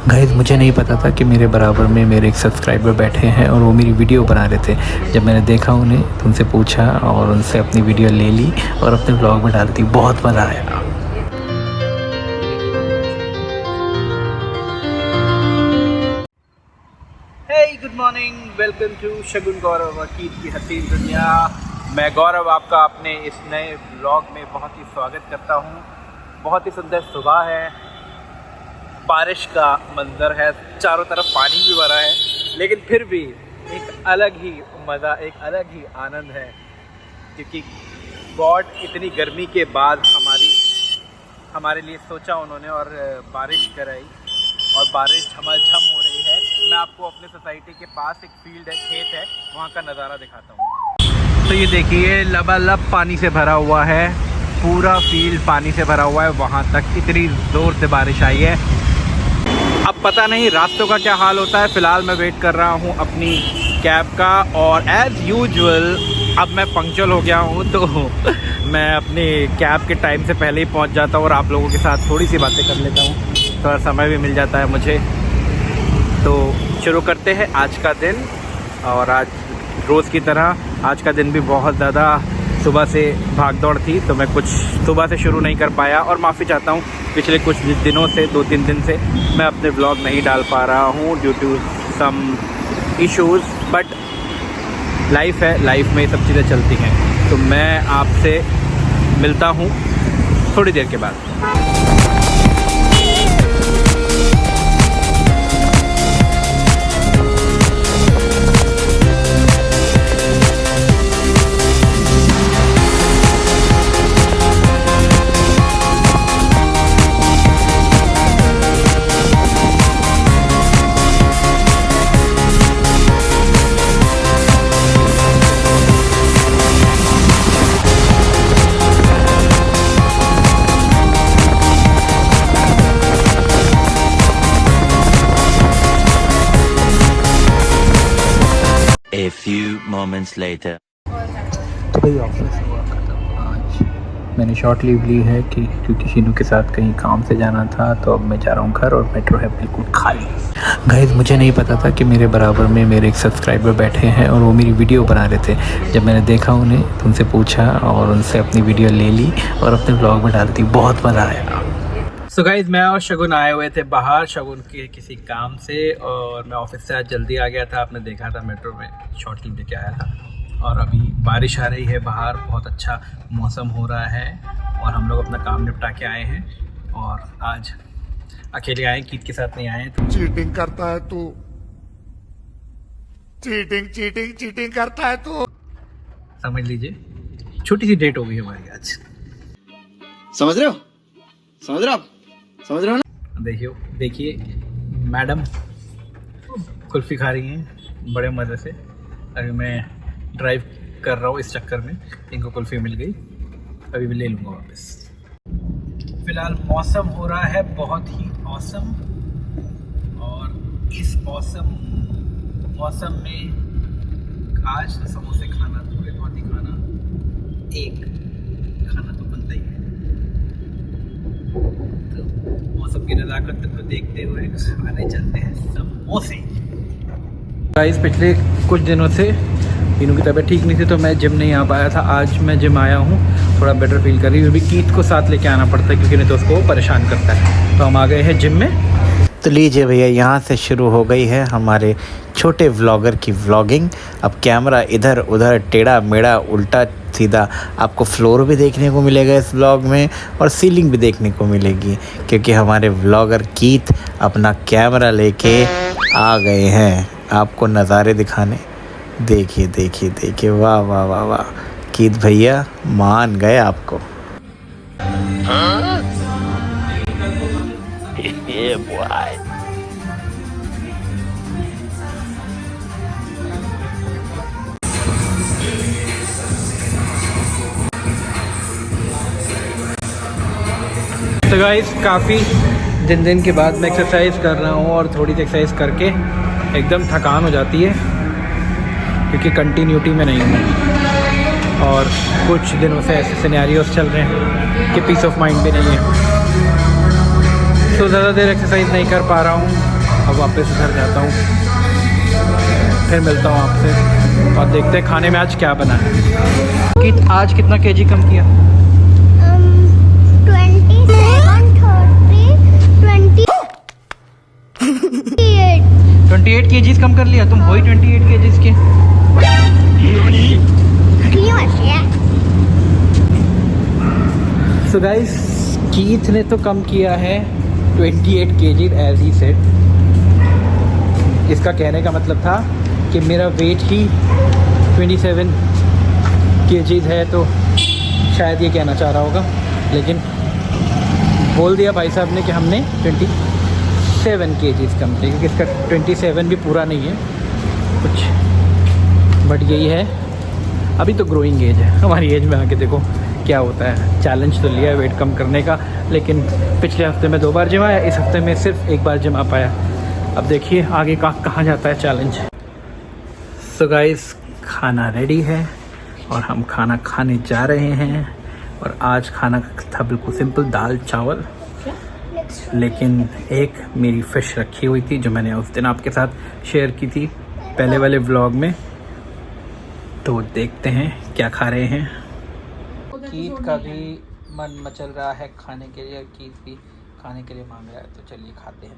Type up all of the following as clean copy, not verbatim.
Guys मुझे नहीं पता था कि मेरे बराबर में मेरे एक सब्सक्राइबर बैठे हैं और वो मेरी वीडियो बना रहे थे। जब मैंने देखा उन्हें तो उनसे पूछा और उनसे अपनी वीडियो ले ली और अपने ब्लॉग में डाल दी। बहुत मज़ा आया। हे गुड मॉर्निंग, वेलकम टू शगुन गौरव अकीद की हसीन दुनिया। मैं गौरव आपका अपने इस नए ब्लॉग में बहुत ही स्वागत करता हूँ। बहुत ही सुंदर सुबह है, बारिश का मंजर है, चारों तरफ पानी भी भरा है, लेकिन फिर भी एक अलग ही मज़ा, एक अलग ही आनंद है, क्योंकि गॉड इतनी गर्मी के बाद हमारे लिए सोचा उन्होंने और बारिश कराई और बारिश झमाझम हो रही है। मैं आपको अपने सोसाइटी के पास एक फील्ड है, खेत है, वहाँ का नज़ारा दिखाता हूँ। तो ये देखिए, लबालब पानी से भरा हुआ है, पूरा फील्ड पानी से भरा हुआ है। वहाँ तक इतनी ज़ोर से बारिश आई है। अब पता नहीं रास्तों का क्या हाल होता है। फ़िलहाल मैं वेट कर रहा हूँ अपनी कैब का और एज़ यूजुअल अब मैं पंक्चुअल हो गया हूँ, तो मैं अपनी कैब के टाइम से पहले ही पहुँच जाता हूँ और आप लोगों के साथ थोड़ी सी बातें कर लेता हूँ, थोड़ा समय भी मिल जाता है मुझे। तो शुरू करते हैं आज का दिन। और आज रोज़ की तरह आज का दिन भी बहुत ज़्यादा सुबह से भाग दौड़ थी, तो मैं कुछ सुबह से शुरू नहीं कर पाया और माफ़ी चाहता हूँ। पिछले कुछ दिनों से 2-3 दिन से मैं अपने ब्लॉग नहीं डाल पा रहा हूँ due to some issues, but life है, लाइफ में ये सब चीज़ें चलती हैं। तो मैं आपसे मिलता हूँ थोड़ी देर के बाद। A few moments later. तो भाई ऑफिस हुआ ख़त्म। आज मैंने शॉर्ट लीव ली है क्योंकि शीनू के साथ कहीं काम से जाना था, तो अब मैं जा रहा हूँ घर और मेट्रो है बिल्कुल खाली। गाइस मुझे नहीं पता था कि मेरे बराबर में मेरे एक सब्सक्राइबर बैठे हैं और वो मेरी वीडियो बना रहे थे। जब मैंने देखा उन्हें तो उनसे पूछा और उनसे अपनी वीडियो ले ली और अपने ब्लॉग में डाल दी। बहुत मज़ा आया। सो गाइज़, मैं और शगुन आए हुए थे बाहर शगुन के किसी काम से, और मैं ऑफिस से आज जल्दी आ गया था। आपने देखा था मेट्रो में शॉर्ट लीव लेके आया था। और अभी बारिश आ रही है बाहर, बहुत अच्छा मौसम हो रहा है और हम लोग अपना काम निपटा के आए हैं। और आज अकेले आए, कीत के साथ नहीं आए। तो चीटिंग करता है तू, चीटिंग करता है तू। समझ लीजिए छोटी सी डेट हो गई हमारी आज। समझ रहे हो ना? देखिए मैडम कुल्फ़ी खा रही हैं बड़े मज़े से। अभी मैं ड्राइव कर रहा हूँ, इस चक्कर में इनको कुल्फ़ी मिल गई, अभी भी ले लूँगा वापस। फ़िलहाल मौसम हो रहा है बहुत ही औसम, और इस मौसम में आज तो समोसे खाना, थोड़े बहुत ही खाना, एक खाना तो बनता ही है। तो मौसम की नज़ाकत को देखते हुए खाने चलते हैं समोसे। गाइस पिछले कुछ दिनों से इनकी तबीयत ठीक नहीं थी, तो मैं जिम नहीं आ पाया था। आज मैं जिम आया हूँ, थोड़ा बेटर फील कर रही हूँ। अभी कीत को साथ लेके आना पड़ता है क्योंकि नहीं तो उसको परेशान करता है। तो हम आ गए हैं जिम में। तो लीजिए भैया, यहाँ से शुरू हो गई है हमारे छोटे व्लॉगर की व्लॉगिंग। अब कैमरा इधर उधर टेढ़ा मेढ़ा उल्टा सीधा आपको फ्लोर भी देखने को मिलेगा इस व्लॉग में, और सीलिंग भी देखने को मिलेगी, क्योंकि हमारे व्लॉगर कीत अपना कैमरा लेके आ गए हैं आपको नज़ारे दिखाने। देखिए देखिए देखिए, वाह वाह वाह वाह, कीत भैया मान गए आपको। Yeah, boy. तो गाइस काफ़ी दिन के बाद मैं एक्सरसाइज कर रहा हूँ, और थोड़ी सी एक्सरसाइज करके एकदम थकान हो जाती है क्योंकि कंटिन्यूटी में नहीं हूँ, और कुछ दिनों से ऐसे सिनेरियोस चल रहे हैं कि पीस ऑफ माइंड भी नहीं है। तो ज़्यादा देर एक्सरसाइज नहीं कर पा रहा हूँ। अब वापस घर जाता हूँ, फिर मिलता हूँ आपसे और देखते हैं खाने में आज क्या बना है। कि आज कितना केजी कम किया? 28 केजीज कम कर लिया। तुम हो ही 28 केजीज के। सो गाइस, कीथ ने तो कम किया है 28 केजी एज ही सेड। इसका कहने का मतलब था कि मेरा वेट ही 27 केजीज है, तो शायद ये कहना चाह रहा होगा, लेकिन बोल दिया भाई साहब ने कि हमने 27 केजीज कम किया, क्योंकि इसका 27 भी पूरा नहीं है कुछ, बट यही है। अभी तो ग्रोइंग एज है, हमारी एज में आके देखो क्या होता है। चैलेंज तो लिया है वेट कम करने का, लेकिन पिछले हफ्ते में 2 बार जिम आया, इस हफ्ते में सिर्फ 1 बार जिम आ पाया। अब देखिए आगे कहाँ जाता है चैलेंज। सो गाइस, खाना रेडी है और हम खाना खाने जा रहे हैं। और आज खाना था बिल्कुल सिंपल, दाल चावल, लेकिन एक मेरी फ़िश रखी हुई थी जो मैंने उस दिन आपके साथ शेयर की थी पहले वाले व्लॉग में। तो देखते हैं क्या खा रहे हैं। कीथ का भी मन मचल रहा है खाने के लिए, कीथ भी खाने के लिए मांग रहा है, तो चलिए खाते हैं।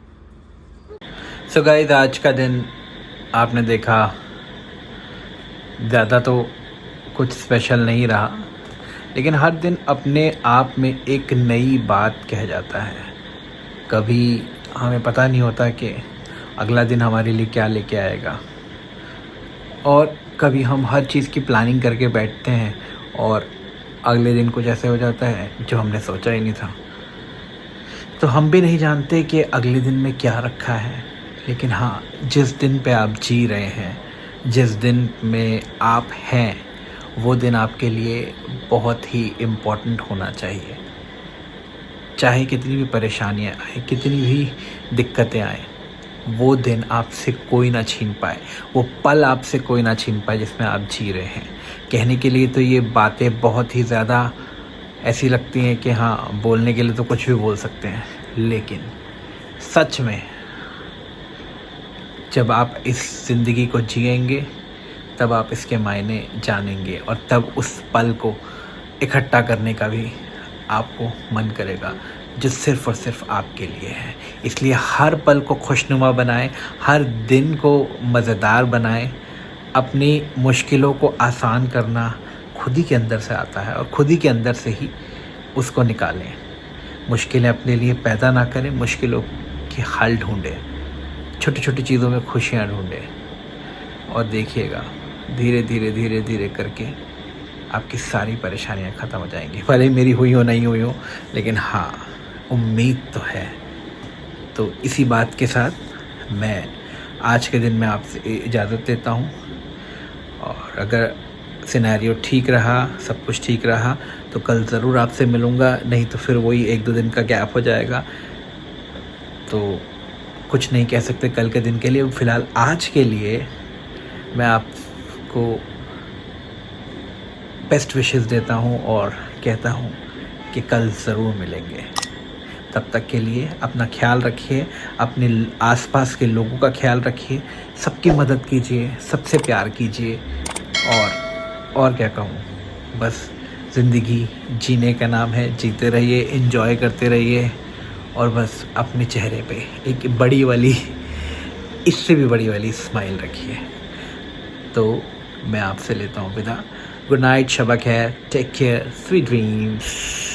सो गाइस, आज का दिन आपने देखा, ज़्यादा तो कुछ स्पेशल नहीं रहा, लेकिन हर दिन अपने आप में एक नई बात कह जाता है। कभी हमें पता नहीं होता कि अगला दिन हमारे लिए क्या लेके आएगा, और कभी हम हर चीज़ की प्लानिंग करके बैठते हैं और अगले दिन कुछ ऐसे हो जाता है जो हमने सोचा ही नहीं था। तो हम भी नहीं जानते कि अगले दिन में क्या रखा है, लेकिन हाँ, जिस दिन पे आप जी रहे हैं, जिस दिन में आप हैं, वो दिन आपके लिए बहुत ही इम्पोर्टेंट होना चाहिए। चाहे कितनी भी परेशानियाँ आए, कितनी भी दिक्कतें आए, वो दिन आपसे कोई ना छीन पाए, वो पल आपसे कोई ना छीन पाए जिसमें आप जी रहे हैं। कहने के लिए तो ये बातें बहुत ही ज़्यादा ऐसी लगती हैं कि हाँ, बोलने के लिए तो कुछ भी बोल सकते हैं, लेकिन सच में जब आप इस ज़िंदगी को जिएंगे तब आप इसके मायने जानेंगे, और तब उस पल को इकट्ठा करने का भी आपको मन करेगा जो सिर्फ़ और सिर्फ आपके लिए है। इसलिए हर पल को खुशनुमा बनाएं, हर दिन को मज़ेदार बनाएं। अपनी मुश्किलों को आसान करना खुद ही के अंदर से आता है, और खुद ही के अंदर से ही उसको निकालें। मुश्किलें अपने लिए पैदा ना करें, मुश्किलों के हल ढूंढें, छोटी छोटी चीज़ों में खुशियाँ ढूंढें, और देखिएगा धीरे धीरे धीरे धीरे करके आपकी सारी परेशानियां ख़त्म हो जाएंगी। भले ही मेरी हुई हो नहीं हुई हो, लेकिन हाँ, उम्मीद तो है। तो इसी बात के साथ मैं आज के दिन में आपसे इजाज़त देता हूँ, और अगर सिनेरियो ठीक रहा, सब कुछ ठीक रहा, तो कल ज़रूर आपसे मिलूँगा, नहीं तो फिर वही 1-2 दिन का गैप हो जाएगा। तो कुछ नहीं कह सकते कल के दिन के लिए। फ़िलहाल आज के लिए मैं आपको बेस्ट विशेस देता हूँ और कहता हूँ कि कल ज़रूर मिलेंगे। तब तक के लिए अपना ख्याल रखिए, अपने आसपास के लोगों का ख्याल रखिए, सबकी मदद कीजिए, सबसे प्यार कीजिए, और क्या कहूँ, बस ज़िंदगी जीने का नाम है, जीते रहिए, एंजॉय करते रहिए, और बस अपने चेहरे पे एक बड़ी वाली, इससे भी बड़ी वाली स्माइल रखिए। तो मैं आपसे लेता हूँ विदा। गुड नाइट, शब खैर, टेक केयर, स्वीट ड्रीम्स।